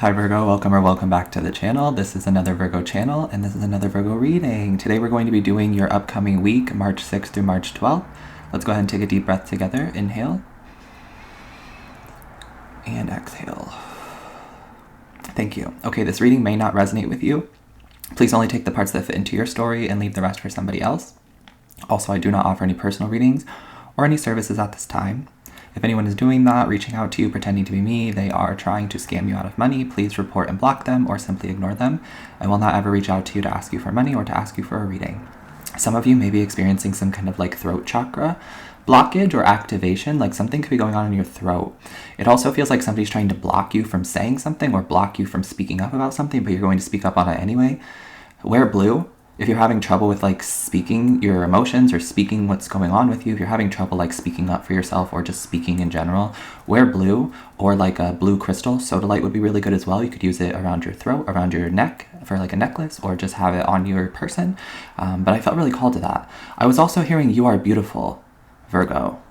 Hi Virgo, welcome or welcome back to the channel. This is another Virgo channel and this is another Virgo reading. Today we're going to be doing your upcoming week, March 6th through March 12th. Let's go ahead and take a deep breath together. Inhale and exhale. Thank you. Okay, this reading may not resonate with you. Please only take the parts that fit into your story and leave the rest for somebody else. Also, I do not offer any personal readings or any services at this time. If anyone is doing that, reaching out to you, pretending to be me, they are trying to scam you out of money, please report and block them or simply ignore them. I will not ever reach out to you to ask you for money or to ask you for a reading. Some of you may be experiencing some kind of like throat chakra blockage or activation, like something could be going on in your throat. It also feels like somebody's trying to block you from saying something or block you from speaking up about something, but you're going to speak up on it anyway. Wear blue. If you're having trouble with like speaking your emotions or speaking what's going on with you, if you're having trouble like speaking up for yourself or just speaking in general, wear blue or like a blue crystal. Sodalite would be really good as well. You could use it around your throat, around your neck for like a necklace, or just have it on your person. But I felt really called to that. I was also hearing you are beautiful, Virgo.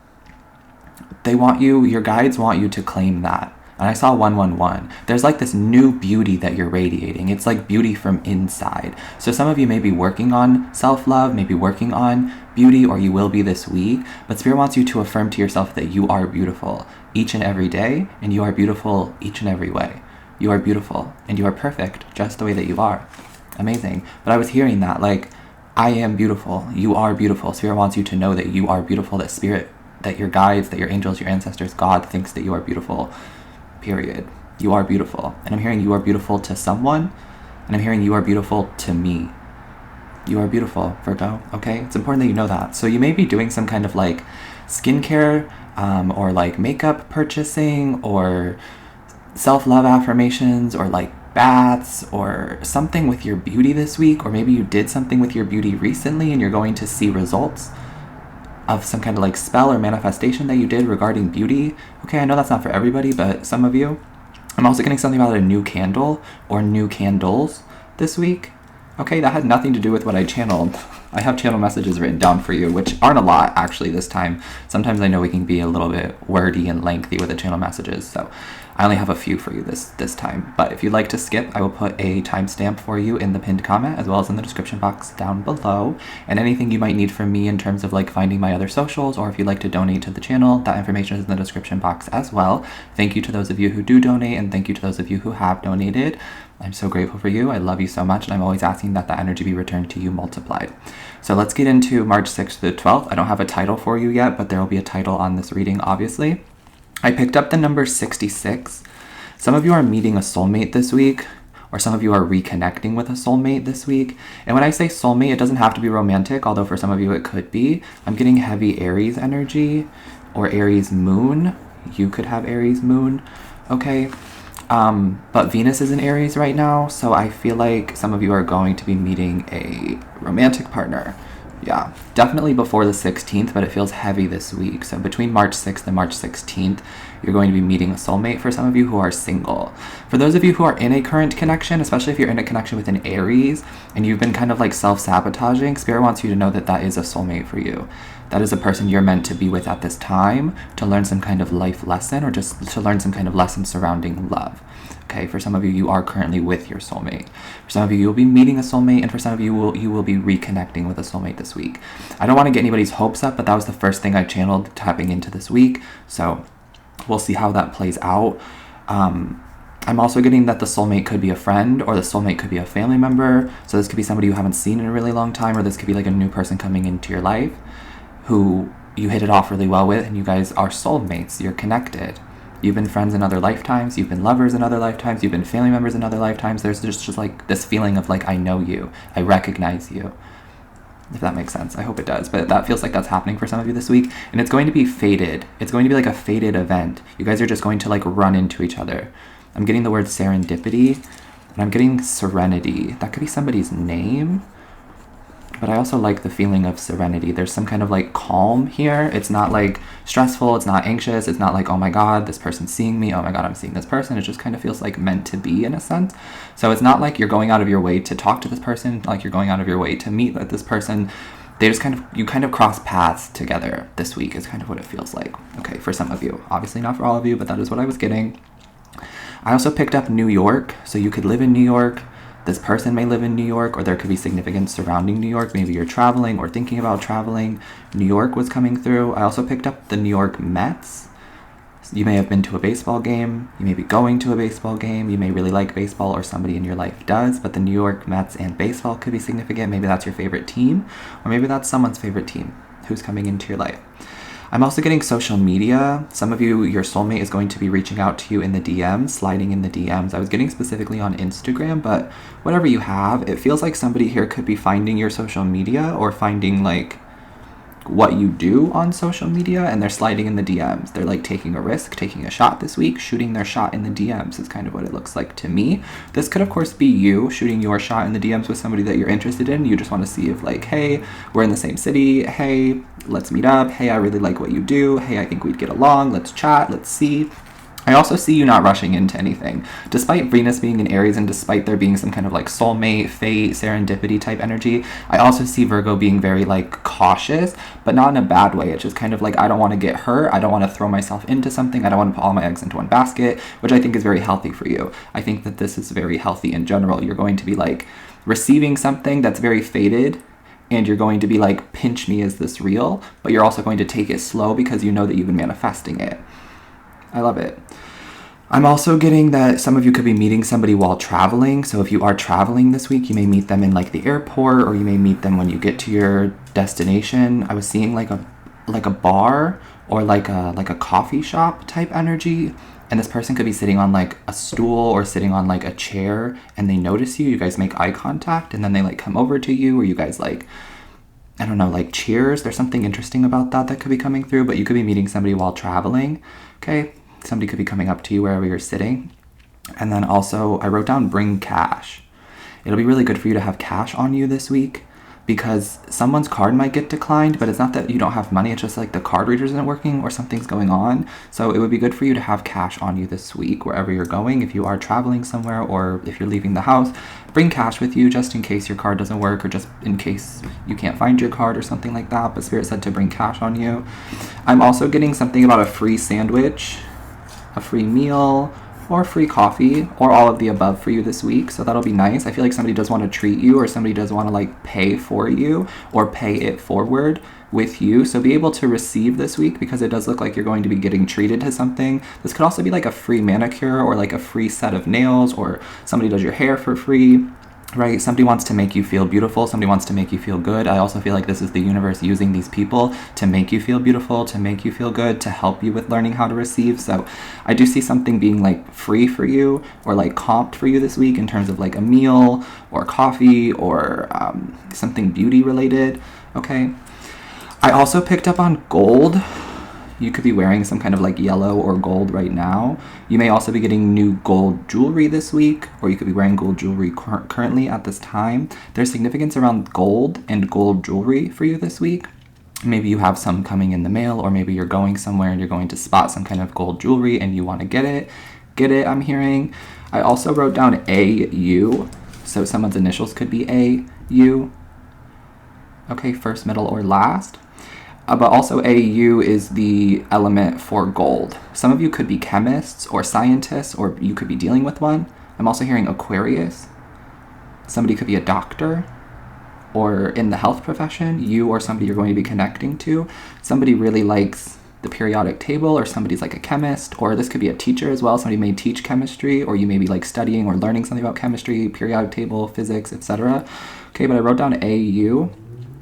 They want you, your guides want you to claim that. And I saw 111. There's like this new beauty that you're radiating. It's like beauty from inside. So some of you may be working on self-love, maybe working on beauty, or you will be this week. But Spirit wants you to affirm to yourself that you are beautiful each and every day, and you are beautiful each and every way. You are beautiful, and you are perfect just the way that you are. Amazing. But I was hearing that, like, I am beautiful. You are beautiful. Spirit wants you to know that you are beautiful, that Spirit, that your guides, that your angels, your ancestors, God thinks that you are beautiful. Period. You are beautiful. And I'm hearing you are beautiful to someone, and I'm hearing you are beautiful to me. You are beautiful, Virgo, okay? It's important that you know that. So you may be doing some kind of like skincare or like makeup purchasing or self-love affirmations or like baths or something with your beauty this week, or maybe you did something with your beauty recently and you're going to see results of some kind of like spell or manifestation that you did regarding beauty. Okay, I know that's not for everybody, but some of you. I'm also getting something about a new candle or new candles this week. Okay, that had nothing to do with what I channeled. I have channel messages written down for you, which aren't a lot actually this time. Sometimes I know we can be a little bit wordy and lengthy with the channel messages, so I only have a few for you this time. But if you'd like to skip, I will put a timestamp for you in the pinned comment as well as in the description box down below. And anything you might need from me in terms of like finding my other socials, or if you'd like to donate to the channel, that information is in the description box as well. Thank you to those of you who do donate, and thank you to those of you who have donated. I'm so grateful for you. I love you so much, and I'm always asking that that energy be returned to you multiplied. So let's get into March 6th to the 12th. I don't have a title for you yet, but there will be a title on this reading, obviously. I picked up the number 66. Some of you are meeting a soulmate this week, or some of you are reconnecting with a soulmate this week. And when I say soulmate, it doesn't have to be romantic, although for some of you it could be. I'm getting heavy Aries energy, or Aries moon. You could have Aries moon, okay? But Venus is in Aries right now, so I feel like some of you are going to be meeting a romantic partner. Yeah, definitely before the 16th, but it feels heavy this week. So between March 6th and March 16th, you're going to be meeting a soulmate for some of you who are single. For those of you who are in a current connection, especially if you're in a connection with an Aries and you've been kind of like self-sabotaging, Spirit wants you to know that that is a soulmate for you. That is a person you're meant to be with at this time to learn some kind of life lesson, or just to learn some kind of lesson surrounding love. Okay, for some of you, you are currently with your soulmate. For some of you, you'll be meeting a soulmate, and for some of you, you will be reconnecting with a soulmate this week. I don't want to get anybody's hopes up, but that was the first thing I channeled tapping into this week, so we'll see how that plays out. I'm also getting that the soulmate could be a friend, or the soulmate could be a family member, so this could be somebody you haven't seen in a really long time, or this could be like a new person coming into your life who you hit it off really well with, and you guys are soulmates, you're connected. You've been friends in other lifetimes, you've been lovers in other lifetimes, you've been family members in other lifetimes. There's just like this feeling of like, I know you, I recognize you. If that makes sense, I hope it does. But that feels like that's happening for some of you this week. And it's going to be fated. It's going to be like a fated event. You guys are just going to like run into each other. I'm getting the word serendipity, and I'm getting serenity. That could be somebody's name. But I also like the feeling of serenity. There's some kind of like calm here. It's not like stressful. It's not anxious. It's not like, oh my God, this person's seeing me. Oh my God, I'm seeing this person. It just kind of feels like meant to be in a sense. So it's not like you're going out of your way to talk to this person, like you're going out of your way to meet with this person. They just you kind of cross paths together this week is kind of what it feels like. Okay, for some of you. Obviously not for all of you, but that is what I was getting. I also picked up New York, so you could live in New York. This person may live in New York, or there could be significance surrounding New York. Maybe you're traveling or thinking about traveling. New York was coming through. I also picked up the New York Mets. You may have been to a baseball game. You may be going to a baseball game. You may really like baseball, or somebody in your life does, but the New York Mets and baseball could be significant. Maybe that's your favorite team, or maybe that's someone's favorite team who's coming into your life. I'm also getting social media. Some of you, your soulmate is going to be reaching out to you in the DMs, sliding in the DMs. I was getting specifically on Instagram, but whatever you have, it feels like somebody here could be finding your social media or finding like what you do on social media, and they're sliding in the DMs. They're like taking a risk, taking a shot this week, shooting their shot in the DMs is kind of what it looks like to me. This could of course be you shooting your shot in the DMs with somebody that you're interested in. You just want to see if like, hey, we're in the same city. Hey, let's meet up. Hey, I really like what you do. Hey, I think we'd get along. Let's chat. Let's see. I also see you not rushing into anything. Despite Venus being in Aries and despite there being some kind of like soulmate, fate, serendipity type energy, I also see Virgo being very like cautious, but not in a bad way. It's just kind of like, I don't want to get hurt. I don't want to throw myself into something. I don't want to put all my eggs into one basket, which I think is very healthy for you. I think that this is very healthy in general. You're going to be like receiving something that's very fated, and you're going to be like, pinch me, is this real? But you're also going to take it slow because you know that you've been manifesting it. I love it. I'm also getting that some of you could be meeting somebody while traveling. So if you are traveling this week, you may meet them in like the airport, or you may meet them when you get to your destination. I was seeing like a bar or like a coffee shop type energy. And this person could be sitting on like a stool or sitting on like a chair, and they notice you. You guys make eye contact, and then they like come over to you, or you guys like, I don't know, like cheers. There's something interesting about that could be coming through, but you could be meeting somebody while traveling. Okay, somebody could be coming up to you wherever you're sitting. And then also, I wrote down bring cash. It'll be really good for you to have cash on you this week, because someone's card might get declined, but it's not that you don't have money. It's just like the card reader isn't working or something's going on. So it would be good for you to have cash on you this week wherever you're going. If you are traveling somewhere, or if you're leaving the house, bring cash with you just in case your card doesn't work, or just in case you can't find your card or something like that. But Spirit said to bring cash on you. I'm also getting something about a free sandwich, a free meal, or free coffee, or all of the above for you this week. So that'll be nice. I feel like somebody does want to treat you, or somebody does want to like pay for you or pay it forward with you. So be able to receive this week, because it does look like you're going to be getting treated to something. This could also be like a free manicure, or like a free set of nails, or somebody does your hair for free. Right? Somebody wants to make you feel beautiful. Somebody wants to make you feel good. I also feel like this is the universe using these people to make you feel beautiful, to make you feel good, to help you with learning how to receive. So I do see something being like free for you, or like comped for you this week in terms of like a meal or coffee, or something beauty related. Okay. I also picked up on gold. You could be wearing some kind of like yellow or gold right now. You may also be getting new gold jewelry this week, or you could be wearing gold jewelry currently at this time. There's significance around gold and gold jewelry for you this week. Maybe you have some coming in the mail, or maybe you're going somewhere and you're going to spot some kind of gold jewelry and you want to get it. Get it, I'm hearing. I also wrote down AU. So someone's initials could be AU. Okay, first, middle, or last. But also AU is the element for gold. Some of you could be chemists or scientists, or you could be dealing with one. I'm also hearing Aquarius. Somebody could be a doctor, or in the health profession, you or somebody you're going to be connecting to. Somebody really likes the periodic table, or somebody's like a chemist, or this could be a teacher as well. Somebody may teach chemistry, or you may be like studying or learning something about chemistry, periodic table, physics, etc. Okay, but I wrote down AU.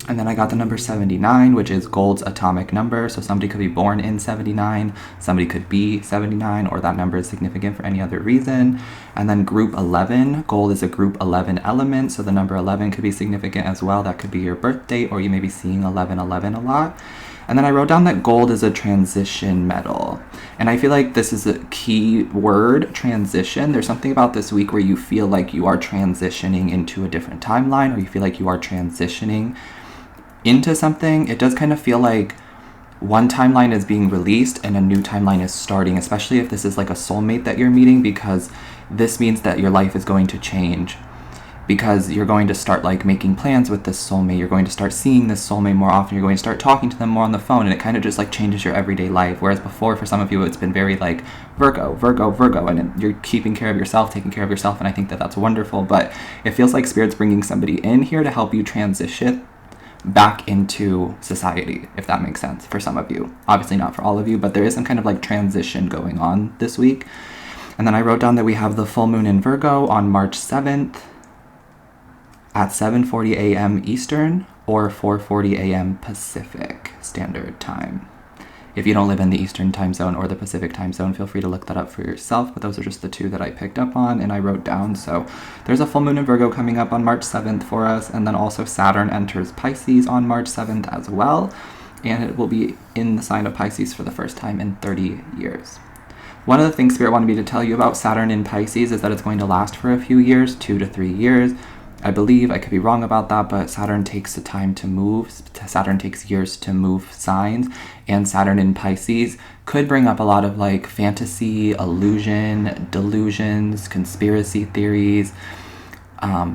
And then I got the number 79, which is gold's atomic number. So somebody could be born in 79, somebody could be 79, or that number is significant for any other reason. And then group 11, gold is a group 11 element. So the number 11 could be significant as well. That could be your birth date, or you may be seeing 1111 a lot. And then I wrote down that gold is a transition metal. And I feel like this is a key word, transition. There's something about this week where you feel like you are transitioning into a different timeline, or you feel like you are transitioning into something. It does kind of feel like one timeline is being released and a new timeline is starting, especially if this is like a soulmate that you're meeting, because this means that your life is going to change because you're going to start like making plans with this soulmate. You're going to start seeing this soulmate more often. You're going to start talking to them more on the phone, and it kind of just like changes your everyday life. Whereas before, for some of you, it's been very like Virgo, Virgo, Virgo, and you're keeping care of yourself, taking care of yourself, and I think that that's wonderful. But it feels like Spirit's bringing somebody in here to help you transition back into society, if that makes sense for some of you. Obviously not for all of you, but there is some kind of like transition going on this week. And then I wrote down that we have the full moon in Virgo on March 7th at 7:40 a.m. Eastern or 4:40 a.m. Pacific Standard Time. If you don't live in the Eastern time zone or the Pacific time zone, feel free to look that up for yourself, but those are just the two that I picked up on and I wrote down. So there's a full moon in Virgo coming up on March 7th for us, and then also Saturn enters Pisces on March 7th as well, and it will be in the sign of Pisces for the first time in 30 years. One of the things Spirit wanted me to tell you about Saturn in Pisces is that it's going to last for a few years, 2 to 3 years. I believe, I could be wrong about that, but Saturn takes the time to move. Saturn takes years to move signs, and Saturn in Pisces could bring up a lot of like fantasy, illusion, delusions, conspiracy theories,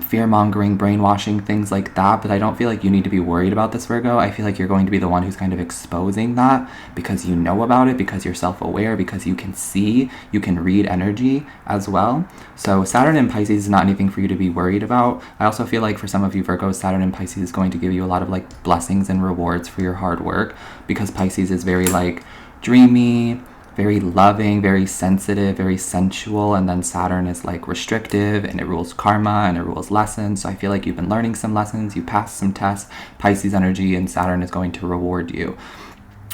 fear-mongering, brainwashing, things like that. But I don't feel like you need to be worried about this, Virgo. I feel like you're going to be the one who's kind of exposing that because you know about it, because you're self-aware, because you can see, you can read energy as well. So Saturn in Pisces is not anything for you to be worried about. I also feel like for some of you Virgos, Saturn in Pisces is going to give you a lot of like blessings and rewards for your hard work, because Pisces is very like dreamy, very loving, very sensitive, very sensual, and then Saturn is like restrictive, and it rules karma and it rules lessons. So I feel like you've been learning some lessons, you passed some tests. Pisces energy and Saturn is going to reward you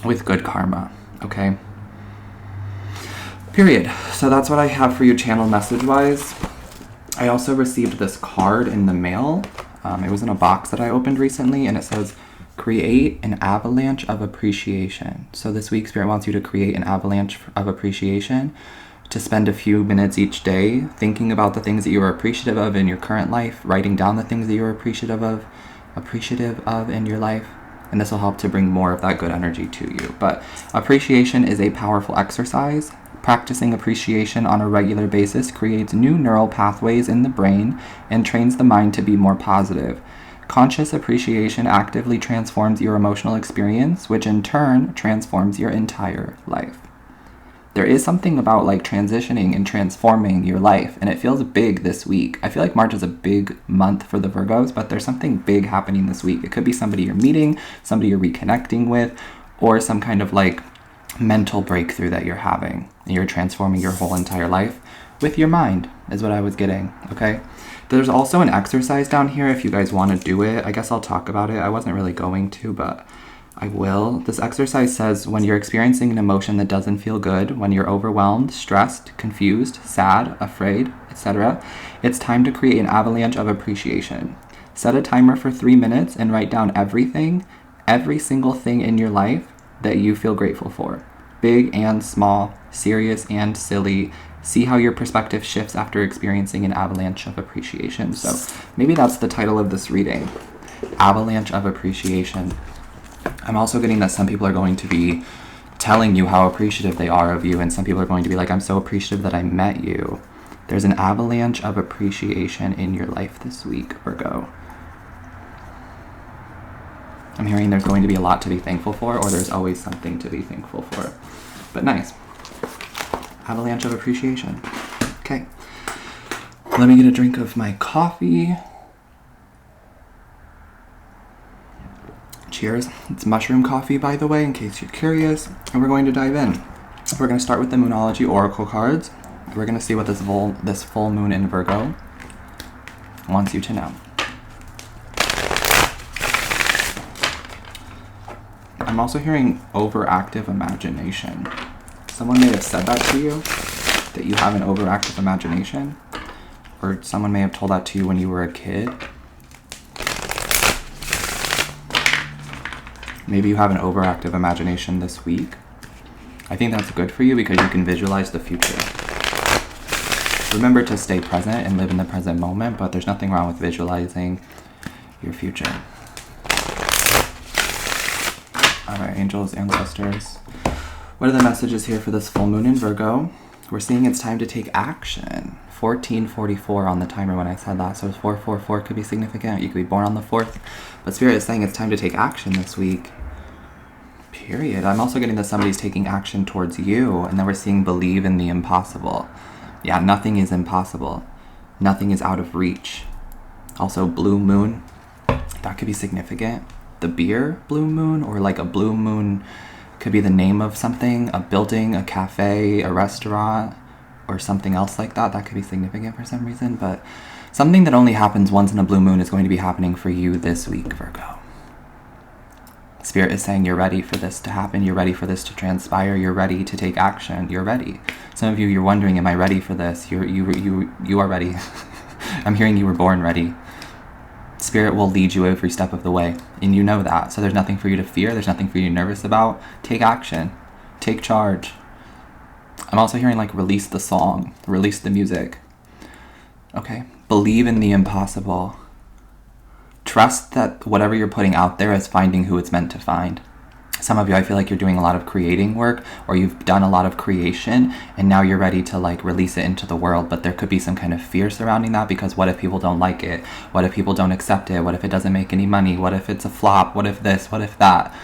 with good karma, okay? Period. So that's what I have for you channel message-wise. I also received this card in the mail. It was in a box that I opened recently, and it says, create an avalanche of appreciation. So this week, Spirit wants you to create an avalanche of appreciation, to spend a few minutes each day thinking about the things that you are appreciative of in your current life, writing down the things that you're appreciative of in your life, and this will help to bring more of that good energy to you. But appreciation is a powerful exercise. Practicing appreciation on a regular basis creates new neural pathways in the brain and trains the mind to be more positive. Conscious appreciation actively transforms your emotional experience, which in turn transforms your entire life. There is something about like transitioning and transforming your life, and it feels big this week. I feel like March is a big month for the Virgos, but there's something big happening this week. It could be somebody you're meeting, somebody you're reconnecting with, or some kind of like mental breakthrough that you're having. And you're transforming your whole entire life with your mind, is what I was getting, okay? There's also an exercise down here if you guys want to do it. I guess I'll talk about it. I wasn't really going to, but I will. This exercise says when you're experiencing an emotion that doesn't feel good, when you're overwhelmed, stressed, confused, sad, afraid, etc., it's time to create an avalanche of appreciation. Set a timer for 3 minutes and write down everything, every single thing in your life that you feel grateful for. Big and small, serious and silly. See how your perspective shifts after experiencing an avalanche of appreciation. So maybe that's the title of this reading, Avalanche of Appreciation. I'm also getting that some people are going to be telling you how appreciative they are of you, and some people are going to be like, I'm so appreciative that I met you. There's an avalanche of appreciation in your life this week, Virgo. I'm hearing there's going to be a lot to be thankful for, or there's always something to be thankful for. But nice. Avalanche of appreciation. Okay. Let me get a drink of my coffee. Cheers. It's mushroom coffee, by the way, in case you're curious. And we're going to dive in. We're going to start with the Moonology Oracle cards. We're going to see what this full moon in Virgo wants you to know. I'm also hearing overactive imagination. Someone may have said that to you, that you have an overactive imagination, or someone may have told that to you when you were a kid. Maybe you have an overactive imagination this week. I think that's good for you because you can visualize the future. Remember to stay present and live in the present moment, but there's nothing wrong with visualizing your future. All right, angels, ancestors. What are the messages here for this full moon in Virgo? We're seeing it's time to take action. 1444 on the timer when I said that, so 444 could be significant. You could be born on the 4th, but Spirit is saying it's time to take action this week. Period. I'm also getting that somebody's taking action towards you, and then we're seeing believe in the impossible. Yeah, nothing is impossible. Nothing is out of reach. Also, blue moon, that could be significant. The beer blue moon, or like a blue moon could be the name of something, a building, a cafe, a restaurant, or something else like that. That could be significant for some reason, but something that only happens once in a blue moon is going to be happening for you this week, Virgo. Spirit is saying you're ready for this to happen. You're ready for this to transpire. You're ready to take action. You're ready. Some of you, you're wondering, am I ready for this? You are ready. I'm hearing you were born ready. Spirit will lead you every step of the way, and you know that. So there's nothing for you to fear. There's nothing for you to be nervous about. Take action. Take charge. I'm also hearing like release the song, release the music. Okay. Believe in the impossible. Trust that whatever you're putting out there is finding who it's meant to find. Some of you, I feel like you're doing a lot of creating work, or you've done a lot of creation, and now you're ready to like release it into the world, but there could be some kind of fear surrounding that, because what if people don't like it? What if people don't accept it? What if it doesn't make any money? What if it's a flop? What if this? What if that?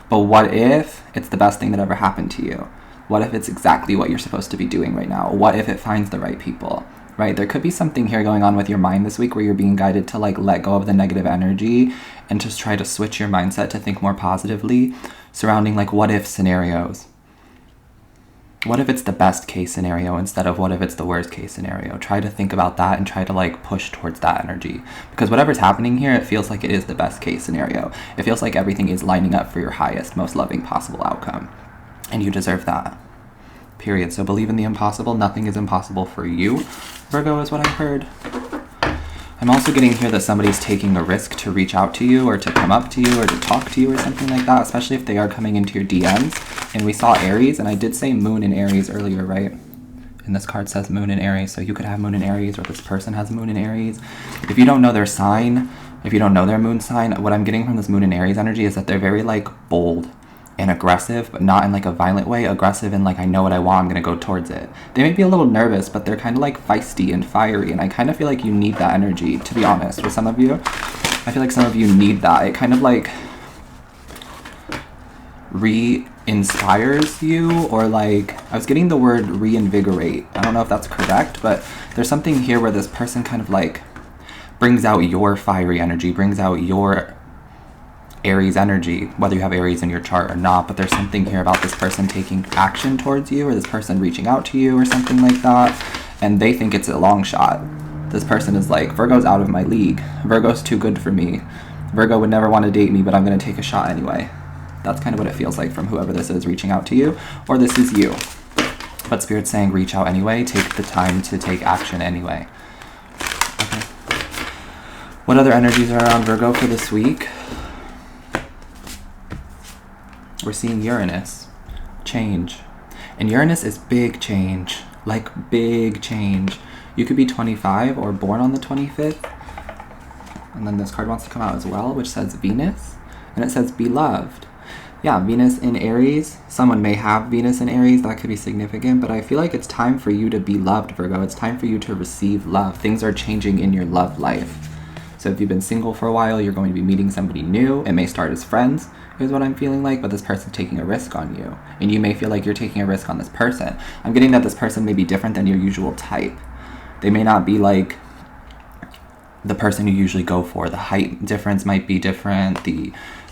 But what if it's the best thing that ever happened to you? What if it's exactly what you're supposed to be doing right now? What if it finds the right people? Right? There could be something here going on with your mind this week where you're being guided to like let go of the negative energy and just try to switch your mindset to think more positively surrounding like what if scenarios. What if it's the best case scenario instead of what if it's the worst case scenario? Try to think about that and try to like push towards that energy, because whatever's happening here, it feels like it is the best case scenario. It feels like everything is lining up for your highest, most loving possible outcome, and you deserve that. Period. So believe in the impossible. Nothing is impossible for you, Virgo, is what I heard. I'm also getting here that somebody's taking a risk to reach out to you or to come up to you or to talk to you or something like that, especially if they are coming into your DMs. And we saw Aries, and I did say Moon in Aries earlier, right? And this card says Moon in Aries, so you could have Moon in Aries, or this person has Moon in Aries. If you don't know their sign, if you don't know their moon sign, what I'm getting from this Moon in Aries energy is that they're very like bold and aggressive, but not in like a violent way. Aggressive in like, I know what I want, I'm gonna go towards it. They may be a little nervous, but they're kind of like feisty and fiery, and I kind of feel like you need that energy, to be honest. With some of you, I feel like some of you need that. It kind of like re-inspires you, or like, I was getting the word reinvigorate. I don't know if that's correct, but there's something here where this person kind of like brings out your fiery energy, brings out your Aries energy, whether you have Aries in your chart or not. But there's something here about this person taking action towards you, or this person reaching out to you or something like that, and they think it's a long shot. This person is like, Virgo's out of my league. Virgo's too good for me. Virgo would never want to date me, but I'm going to take a shot anyway. That's kind of what it feels like from whoever this is reaching out to you, or this is you. But Spirit's saying reach out anyway, take the time to take action anyway. Okay. What other energies are around Virgo for this week? We're seeing Uranus, change. And Uranus is big change, like big change. You could be 25 or born on the 25th. And then this card wants to come out as well, which says Venus. And it says beloved. Yeah, Venus in Aries. Someone may have Venus in Aries. That could be significant. But I feel like it's time for you to be loved, Virgo. It's time for you to receive love. Things are changing in your love life. So if you've been single for a while, you're going to be meeting somebody new. It may start as friends, is what I'm feeling like, but this person's taking a risk on you. And you may feel like you're taking a risk on this person. I'm getting that this person may be different than your usual type. They may not be like the person you usually go for. The height difference might be different.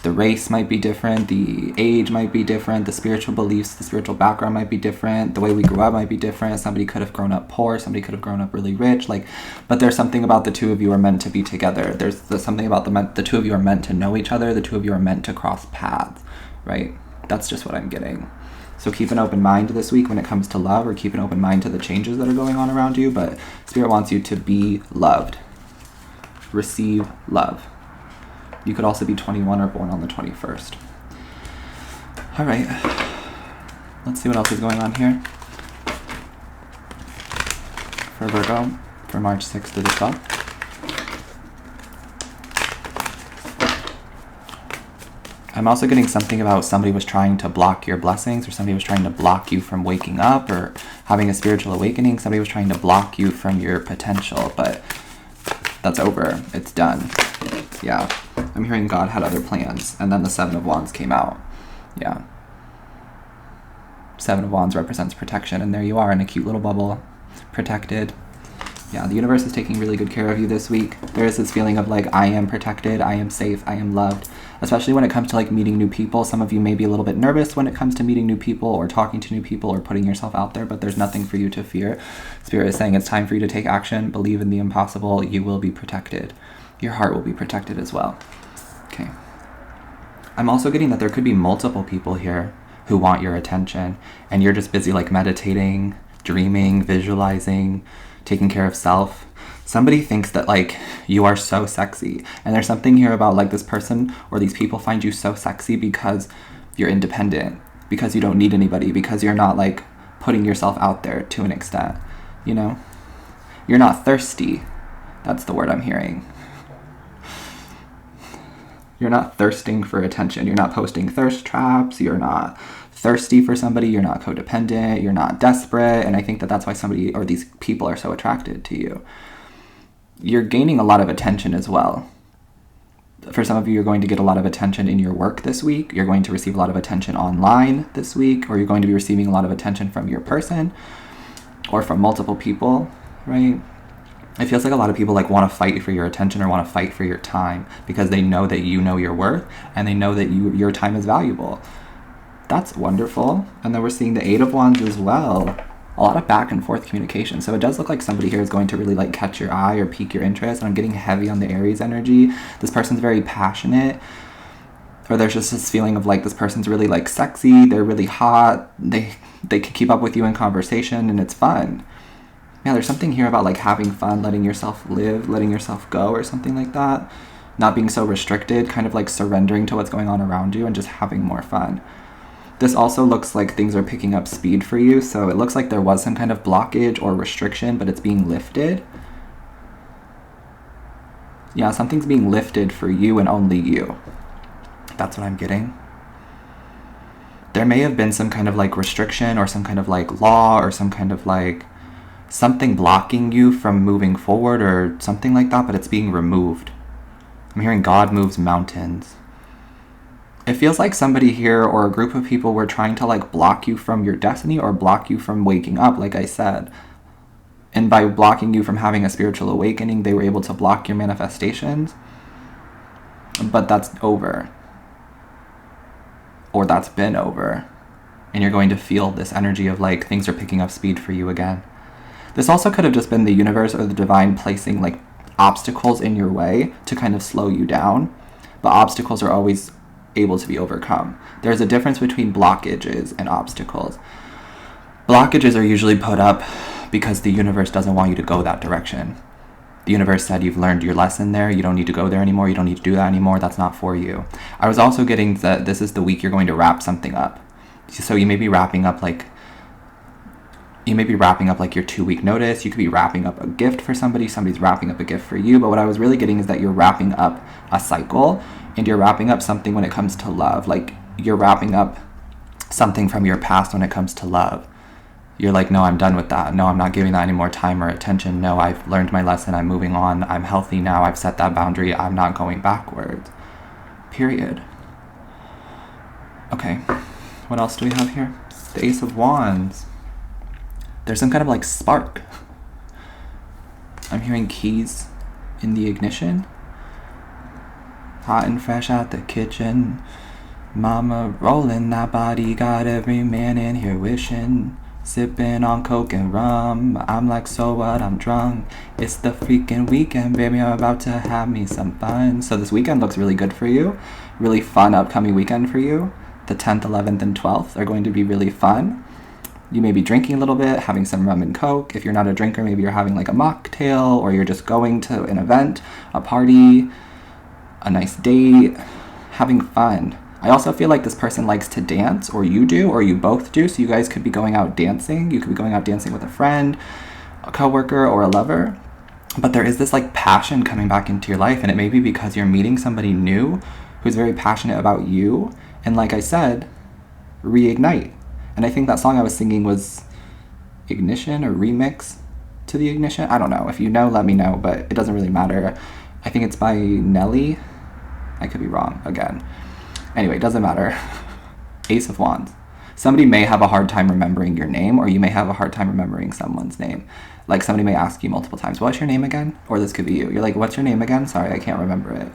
The race might be different. The age might be different. The spiritual beliefs, the spiritual background might be different. The way we grew up might be different. Somebody could have grown up poor. Somebody could have grown up really rich. But there's something about the two of you are meant to be together. There's something about the two of you are meant to know each other. The two of you are meant to cross paths, right? That's just what I'm getting. So keep an open mind this week when it comes to love, or keep an open mind to the changes that are going on around you. But Spirit wants you to be loved. Receive love. You could also be 21 or born on the 21st. All right. Let's see what else is going on here for Virgo for March 6th to the 12th. I'm also getting something about somebody was trying to block your blessings, or somebody was trying to block you from waking up or having a spiritual awakening. Somebody was trying to block you from your potential, but that's over. It's done. Yeah. I'm hearing God had other plans. And then the Seven of Wands came out. Yeah. Seven of Wands represents protection. And there you are in a cute little bubble, protected. Yeah, the universe is taking really good care of you this week. There is this feeling of like, I am protected, I am safe, I am loved. Especially when it comes to like meeting new people. Some of you may be a little bit nervous when it comes to meeting new people or talking to new people or putting yourself out there, but there's nothing for you to fear. Spirit is saying it's time for you to take action. Believe in the impossible. You will be protected. Your heart will be protected as well. Okay. I'm also getting that there could be multiple people here who want your attention, and you're just busy like meditating, dreaming, visualizing, taking care of self. Somebody thinks that like you are so sexy, and there's something here about like this person or these people find you so sexy because you're independent, because you don't need anybody, because you're not like putting yourself out there to an extent, you know? You're not thirsty. That's the word I'm hearing. You're not thirsting for attention. You're not posting thirst traps. You're not thirsty for somebody. You're not codependent. You're not desperate. And I think that that's why somebody or these people are so attracted to you. You're gaining a lot of attention as well. For some of you, you're going to get a lot of attention in your work this week. You're going to receive a lot of attention online this week, or you're going to be receiving a lot of attention from your person or from multiple people, right? It feels like a lot of people like want to fight for your attention or want to fight for your time because they know that you know your worth and they know that your time is valuable. That's wonderful. And then we're seeing the Eight of Wands as well. A lot of back and forth communication. So it does look like somebody here is going to really like catch your eye or pique your interest. And I'm getting heavy on the Aries energy. This person's very passionate. Or there's just this feeling of like this person's really like sexy. They're really hot. They can keep up with you in conversation and it's fun. Yeah, there's something here about like having fun, letting yourself live, letting yourself go or something like that. Not being so restricted, kind of like surrendering to what's going on around you and just having more fun. This also looks like things are picking up speed for you. So it looks like there was some kind of blockage or restriction, but it's being lifted. Yeah, something's being lifted for you and only you. That's what I'm getting. There may have been some kind of like restriction or some kind of like law or some kind of like something blocking you from moving forward or something like that, but it's being removed. I'm hearing God moves mountains. It feels like somebody here or a group of people were trying to like block you from your destiny or block you from waking up, like I said. And by blocking you from having a spiritual awakening, they were able to block your manifestations. But that's over. Or that's been over. And you're going to feel this energy of like things are picking up speed for you again. This also could have just been the universe or the divine placing like obstacles in your way to kind of slow you down. But obstacles are always able to be overcome. There's a difference between blockages and obstacles. Blockages are usually put up because the universe doesn't want you to go that direction. The universe said you've learned your lesson there, you don't need to go there anymore, you don't need to do that anymore, that's not for you. I was also getting that this is the week you're going to wrap something up. So you may be wrapping up like your 2-week notice. You could be wrapping up a gift for somebody. Somebody's wrapping up a gift for you. But what I was really getting is that you're wrapping up a cycle and you're wrapping up something when it comes to love. Like you're wrapping up something from your past when it comes to love. You're like, no, I'm done with that. No, I'm not giving that any more time or attention. No, I've learned my lesson. I'm moving on. I'm healthy now. I've set that boundary. I'm not going backwards. Period. Okay. What else do we have here? The Ace of Wands. There's some kind of like spark. I'm hearing keys in the ignition. Hot and fresh out the kitchen. Mama rolling that body. Got every man in here wishing. Sipping on coke and rum. I'm like, so what? I'm drunk. It's the freaking weekend, baby. I'm about to have me some fun. So this weekend looks really good for you. Really fun upcoming weekend for you. The 10th, 11th, and 12th are going to be really fun. You may be drinking a little bit, having some rum and coke. If you're not a drinker, maybe you're having like a mocktail, or you're just going to an event, a party, a nice date, having fun. I also feel like this person likes to dance, or you do, or you both do, so you guys could be going out dancing. You could be going out dancing with a friend, a coworker, or a lover. But there is this like passion coming back into your life, and it may be because you're meeting somebody new who's very passionate about you. And like I said, reignite. And I think that song I was singing was Ignition or remix to the Ignition. I don't know. If you know, let me know, but it doesn't really matter. I think it's by Nelly. I could be wrong again. Anyway, it doesn't matter. Ace of Wands. Somebody may have a hard time remembering your name, or you may have a hard time remembering someone's name. Like somebody may ask you multiple times, what's your name again? Or this could be you. You're like, what's your name again? Sorry, I can't remember it.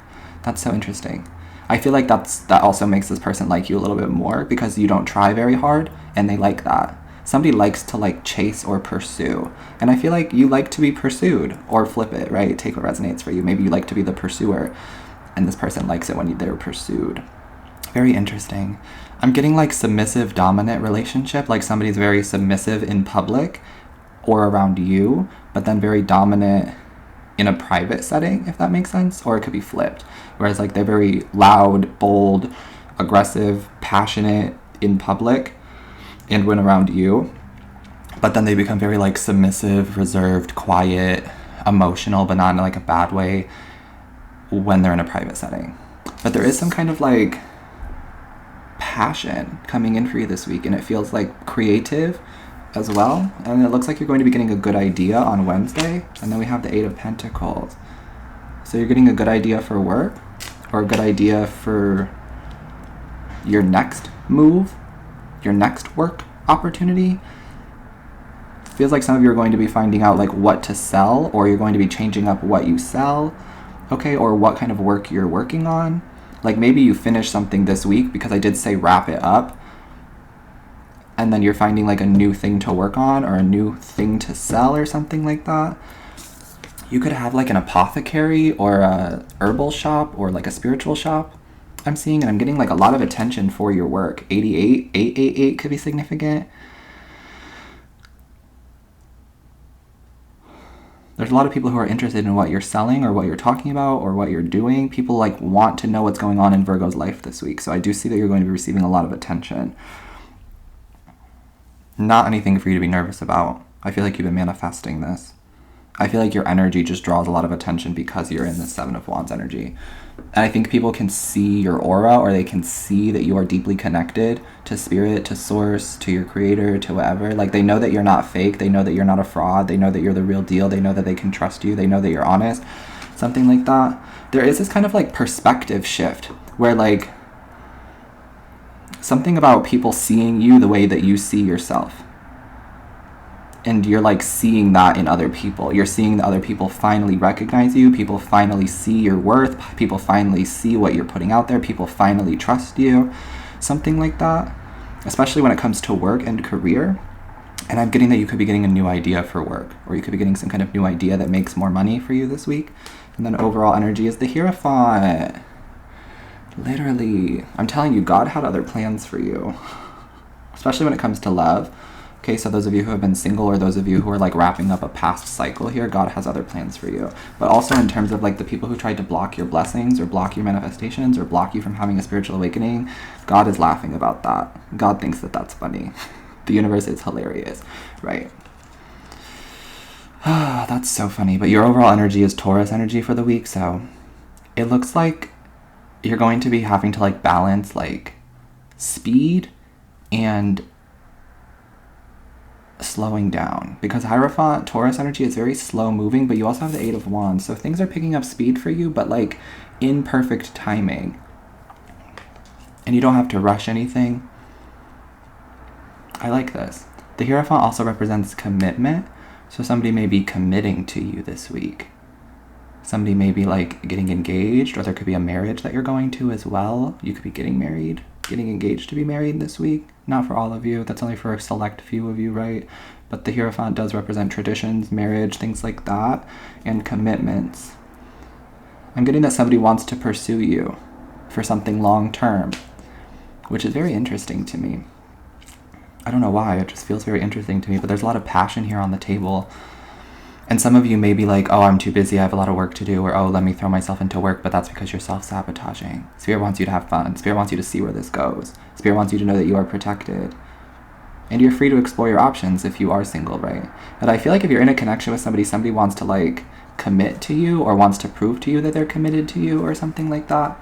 That's so interesting. I feel like that also makes this person like you a little bit more because you don't try very hard and they like that. Somebody likes to like chase or pursue. And I feel like you like to be pursued, or flip it, right? Take what resonates for you. Maybe you like to be the pursuer and this person likes it when they're pursued. Very interesting. I'm getting like submissive dominant relationship, like somebody's very submissive in public or around you, but then very dominant in a private setting, if that makes sense. Or it could be flipped, whereas like they're very loud, bold, aggressive, passionate in public and when around you, but then they become very like submissive, reserved, quiet, emotional, but not in like a bad way when they're in a private setting. But there is some kind of like passion coming in for you this week, and it feels like creative as well. And it looks like you're going to be getting a good idea on Wednesday. And then we have the 8 of Pentacles. So you're getting a good idea for work, or a good idea for your next move, your next work opportunity. Feels like some of you are going to be finding out like what to sell, or you're going to be changing up what you sell, okay, or what kind of work you're working on. Like maybe you finish something this week, because I did say wrap it up, and then you're finding like a new thing to work on or a new thing to sell or something like that. You could have like an apothecary or a herbal shop or like a spiritual shop, I'm seeing, and I'm getting like a lot of attention for your work. 88, 888 could be significant. There's a lot of people who are interested in what you're selling or what you're talking about or what you're doing. People like want to know what's going on in Virgo's life this week. So I do see that you're going to be receiving a lot of attention. Not anything for you to be nervous about. I feel like you've been manifesting this. I feel like your energy just draws a lot of attention because you're in the 7 of Wands energy. And I think people can see your aura, or they can see that you are deeply connected to spirit, to source, to your creator, to whatever. Like they know that you're not fake. They know that you're not a fraud. They know that you're the real deal. They know that they can trust you. They know that you're honest. Something like that. There is this kind of like perspective shift where like something about people seeing you the way that you see yourself. And you're like seeing that in other people. You're seeing that other people finally recognize you. People finally see your worth. People finally see what you're putting out there. People finally trust you. Something like that. Especially when it comes to work and career. And I'm getting that you could be getting a new idea for work. Or you could be getting some kind of new idea that makes more money for you this week. And then overall energy is the Hierophant. Literally. I'm telling you, God had other plans for you. Especially when it comes to love. Okay, so those of you who have been single, or those of you who are like wrapping up a past cycle here, God has other plans for you. But also in terms of like the people who tried to block your blessings or block your manifestations or block you from having a spiritual awakening, God is laughing about that. God thinks that that's funny. The universe is hilarious, right? That's so funny. But your overall energy is Taurus energy for the week, so it looks like you're going to be having to like balance like speed and slowing down, because Hierophant Taurus energy is very slow moving, but you also have the 8 of Wands, so things are picking up speed for you, but like in perfect timing, and you don't have to rush anything. I like this. The Hierophant also represents commitment, so somebody may be committing to you this week. Somebody may be like getting engaged, or there could be a marriage that you're going to as well. You could be getting married, getting engaged to be married this week. Not for all of you. That's only for a select few of you, right? But the Hierophant does represent traditions, marriage, things like that, and commitments. I'm getting that somebody wants to pursue you for something long term, which is very interesting to me. I don't know why. It just feels very interesting to me, but there's a lot of passion here on the table. And some of you may be like, oh, I'm too busy, I have a lot of work to do, or oh, let me throw myself into work, but that's because you're self-sabotaging. Spirit wants you to have fun. Spirit wants you to see where this goes. Spirit wants you to know that you are protected. And you're free to explore your options if you are single, right? But I feel like if you're in a connection with somebody wants to like commit to you, or wants to prove to you that they're committed to you or something like that.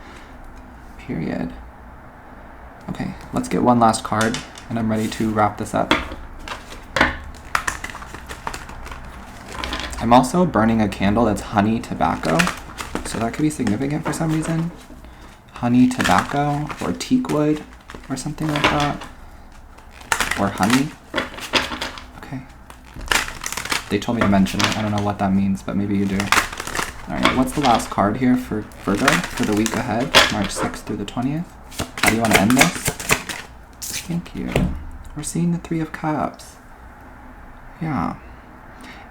Period. Okay, let's get one last card, and I'm ready to wrap this up. I'm also burning a candle that's honey tobacco, so that could be significant for some reason. Honey tobacco, or teak wood, or something like that. Or honey. Okay. They told me to mention it. I don't know what that means, but maybe you do. Alright, what's the last card here for Virgo for the week ahead, March 6th through the 20th? How do you want to end this? Thank you. We're seeing the Three of Cups. Yeah.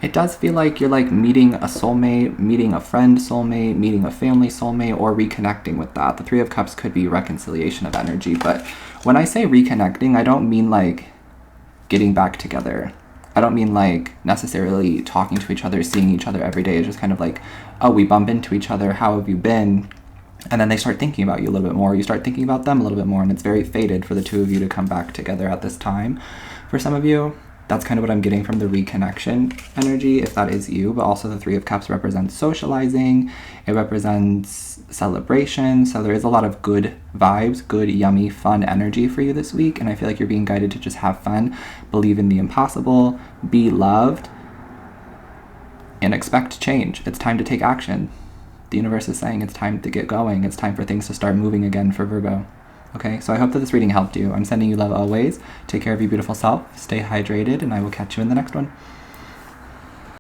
It does feel like you're like meeting a soulmate, meeting a friend soulmate, meeting a family soulmate, or reconnecting with that. The Three of Cups could be reconciliation of energy, but when I say reconnecting, I don't mean like getting back together. I don't mean like necessarily talking to each other, seeing each other every day. It's just kind of like, oh, we bump into each other, how have you been? And then they start thinking about you a little bit more. You start thinking about them a little bit more, and it's very fated for the two of you to come back together at this time. For some of you, that's kind of what I'm getting from the reconnection energy, if that is you. But also the Three of Cups represents socializing. It represents celebration. So there is a lot of good vibes, good, yummy, fun energy for you this week. And I feel like you're being guided to just have fun, believe in the impossible, be loved, and expect change. It's time to take action. The universe is saying it's time to get going. It's time for things to start moving again for Virgo. Okay, so I hope that this reading helped you. I'm sending you love always. Take care of your beautiful self. Stay hydrated, and I will catch you in the next one.